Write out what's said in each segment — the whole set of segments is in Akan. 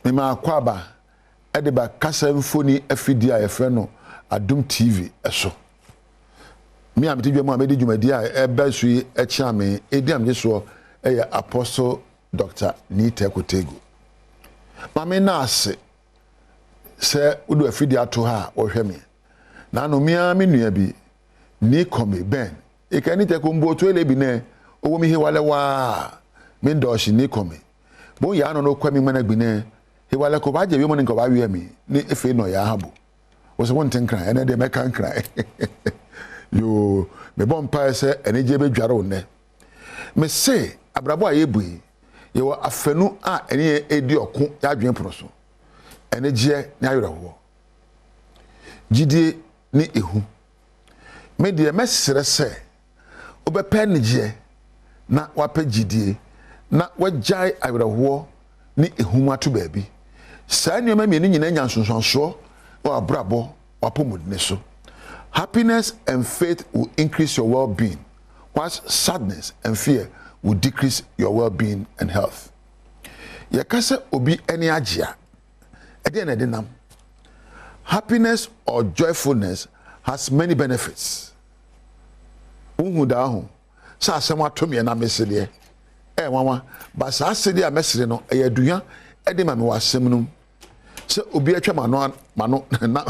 mema akwaba edeba kasa mfoni afidi a yefrɛ Adom TV eso me am ti dwemu amedi dwumadi a eba so yi ekia me edi am so eye Apostle Dr. Nita Kotegu mame na ase se udu afidi ato ha wo hwɛ me na no mia me nua bi ni come ben e kan ni te ko mbo to ele bi ne owo mi he wale wa me ndo shi ni come bo ya no kwa mi mana gbi ne he wale ko ba je bi mo ni ko ba wi mi ni efe no ya habo wo se won tenkran ene de me kan kran yo me bon pa se ene je be dware wo ne me se abrabo a yebui ye wo afanu a ene edi okun ya dwen pro so ene je ni ayerehwo gidie ni ehu me de mesere se obepe ne je na wape gidie na wajai ayerehwo ni ehu ato baabi saa nneema me ni nyina nyansonsonso o abrabo wapomodne so. Happiness and faith will increase your well-being, whilst sadness and fear will decrease your well-being and health. Yakase obi eni ajia ede na denam. Happiness or joyfulness has many benefits. Unhu da ho sa asem atomie na mesele wanwa ba sa asede a mesele no aduan ede ma me wasem no se obi atwa mano na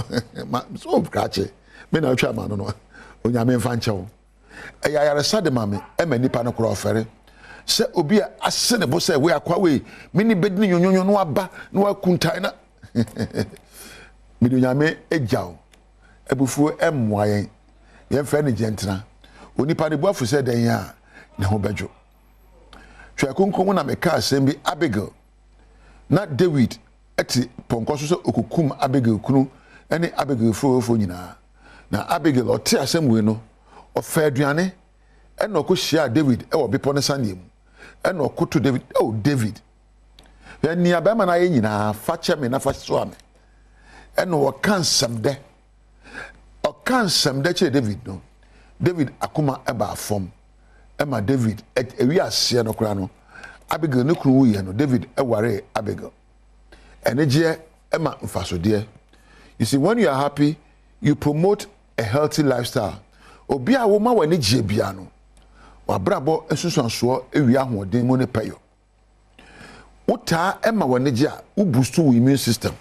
so krache me na atwa mano no onyame mfa nchewo ayare sade mame ema nipa no kro ofere se obi ase ne bo se we akwa we mini bedini nyonyonyo no aba no akuntai na me onyame ejaw ebufu emwayen ye mfa ne gentena onipa ne boafu se den ya ne ho bedwo hwe konkom na meka asem bi Abigail na David eti ponkoso so okukum Abigail kunu ene Abigail fofo nyina na Abigail ote asem we no ofa aduane ene okohia David e wo bepo ne saniem ene okoto David David ya ni abema na ye nyina fa che me na fa so ame ene wo kansam de che David no David akuma eba afom ema David ewi ase no kra no Abigail ne kunu ye no David eware Abigail energy ema mfasode. You see, when you are happy, you promote a healthy lifestyle. Obi a wo ma wani je bia no wa brabo ensusanso ewi ahoden mo ne payo uta ema wani je a u boost wo immune system.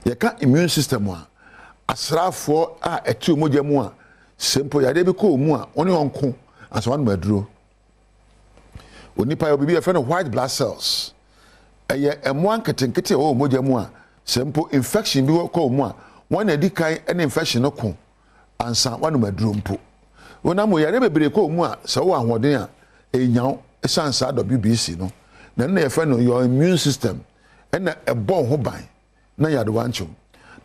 Ye ka immune system a asrafo a eti omogya mu a sempo ya de bi ko mu a oni onko aso wan maduro oni payo bibi e fe no white blood cells eye emo anketenkete o omogya mu a sempo infection bi ko mu a won edi kan ene infection no ko ansa wanu maduro mpo wona mo yare bebre ko mu a se wo ahoden a enyaw esansa WBC no na na yefa no your immune system ena ebo ho ban na yade wancho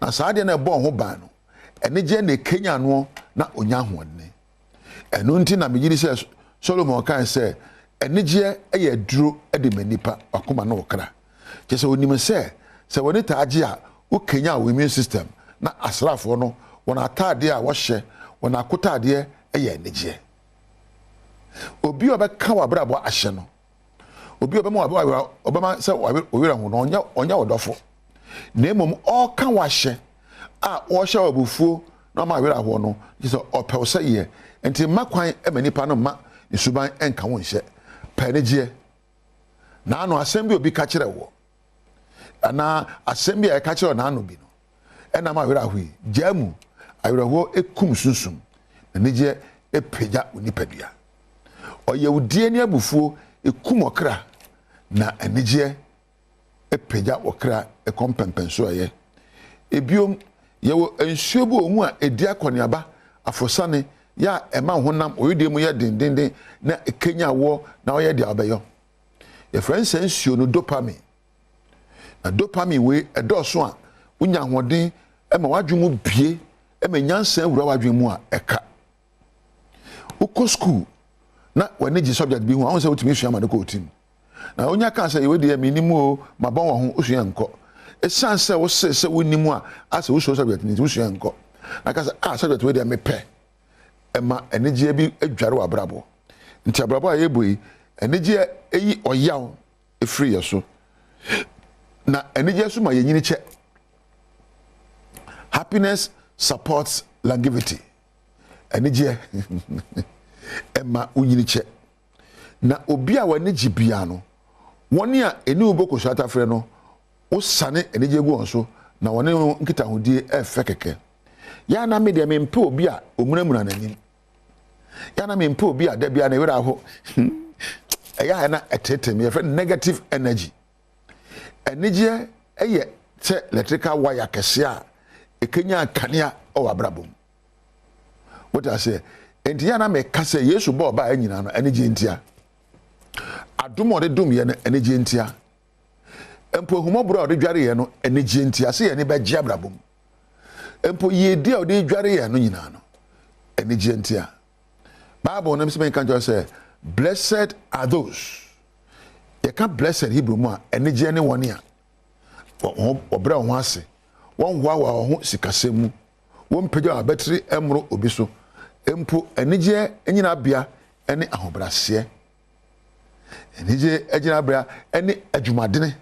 na saade na ebo ho ban no ene je na Kenya no na onya ahoden eno nti na megyiri se Solomon kan se ene je eye duro ede manipa akoma na okra je se onim se woni taaje a o Kenya wo immune system na asrafo no wona atade a wo hye wona akotade eye enegye obi obeka wa brabo ahye no obi obema wa obema se owira ho no onya wodofo na emom o kan wa hye a wo hye wabufuo na ma wira ho no se opel se ye enti makwan emanipa no ma isuban enka won hye panegye na ano asem bi obi ka kire wo ana asem bi e ka kire na ano bi no ena ma wira ho jamu awiraho ekum sunsum na neje epeja onipadua oye udie ne abufuo ekum okra na neje epeja okra ekompempenso aye ebiom yewo ensuobu omu a edi akoniaba afosane ya ema honam oyede mu ye dindindin na Kenya wo na oye dia obeyo ye friends ensuo no dopamine na dopamine we edoso a unya hoden ema wadwumu bie ema nyansa awura wadwumu a eka uko school na wani ji subject bi hu awon se utimi sua ma ko otim na onya kan se ye de minimu o mabon wo ho osua nko esanse wo se wonimu a ase wo subject ni osua nko na ka se subject we de me pe ema enegye bi adware wa brabo nti abrabo a yeboi enegye eyi oyaw efiri yeso na anigye so ma yenyini che. Happiness supports longevity. Anigye ema unyini che. Na obi a wani gibia no woni a eni oboko shata frɛ no wo sane anigye gu onso na woni nkita hodie efe keke. Ya na me de me mpe obi a omunamuna nanim. Ya na me mpe obi a da bia na wera ho eya na etetem ye friend negative energy. Anigye eye te electrical wire kese a ekenya kanea o wabrabom. What I say enti ya na me kase Yesu bo ba anyina no anigye ntia. Adom ode dom ye no anigye ntia. Empo humobro ode dware ye no anigye ntia se ye ne be gye abrabom. Empo yedi a ode dware ye no nyina no anigye ntia. Bible name say kan say blessed are those. You can't blessed Hebrew mo anigye ne woni a obra ho ase. Won ho awa ho sikasemu. Won pagya abatiri emro obi so. Empo anigye enyina bia ene ahobrase. Anigye enyina bia ene adwumadene.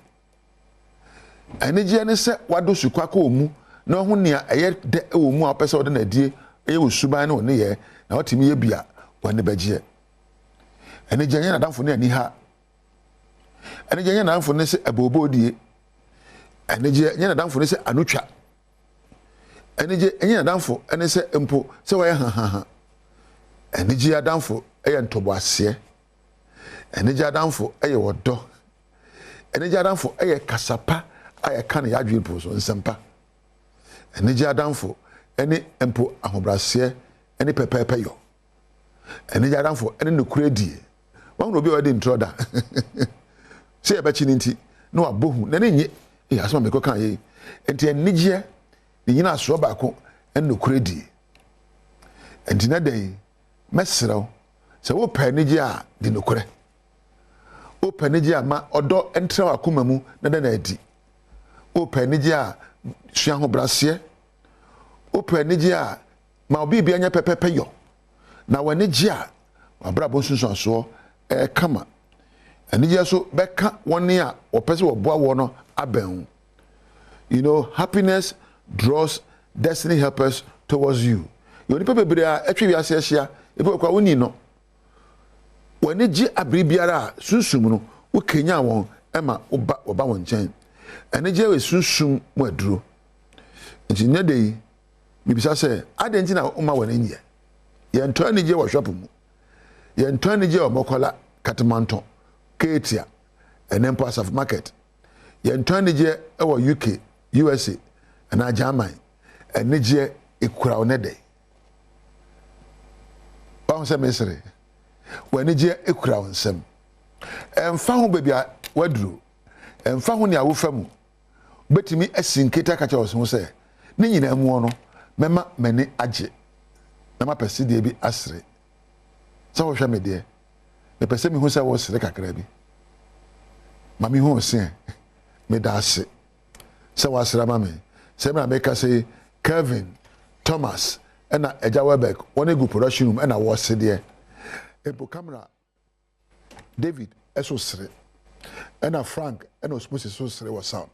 Anigye ne se wado sukwa ka omu na ho nea eye de omu a pese wode na die eye osuban ne one ye na otimi ye bia wane bagye. Anigye nyina damfo ne ani ha. Anigye nyina damfo ne se abobo die. Anigye nyina damfo ne se anutwa. Anigye nyina damfo ene se empo se waye ha. Anigye adamfo eye ntobo ase. Anigye adamfo eye wodo. Anigye adamfo eye kasapa aye kan ya adwen po so nsempa. Anigye adamfo ene empo ahobrase ene pepepe yo. Anigye adamfo ene nokura die. Won obi wadi introda. Se ebechi nti na wabohu na nenye asoma meko kan ye. Enti anigye ni nyina aso baako ene nokura die. Enti na dai mesrew se wo pa anigye a di nokura. O pa anigye a ma odo entra akoma mu na da na adi. O pa anigye a sua ho brase. O pa anigye a ma obi bia nya pepepe yo. Na wanigye a wabrabo sunsunso kama. Anigye so beka woni a opese wo boa wo no aben. You know, happiness draws destiny helpers towards you. You ni pepe bere a etwe wi ase hia ebe kwa woni no. Wanigye abribiara sunsum no wo kenya won ema oba won chen. Anigye we sunsum mo aduro. Nti ne dey bibisa se adenti na uma wanigye. Ye nto anigye wo shop mu. Ye nto anigye wo mokola Katamanton Ketia enempo asaf market. Ye nto anigye e wo UK USA na Germany anigye ekura onede. Ba se mesere wanigye ekura onsem. Emfa ho bebia wadru. Emfa ho ne awofamu. Betimi asinketa kacha wo se ne nyina mu no mema mani agye. Mema pese de bi asre. Sa wo hwa me de. Me pese mi hu se wo sre kakra bi. Ma mi hu se me da ase. Se wo asra ma me. Se me make say Kevin Thomas na Eja Webek woni gu production room na wo se de. Ebo camera David eso sre. Na Frank na Osmosis so sre wo sound.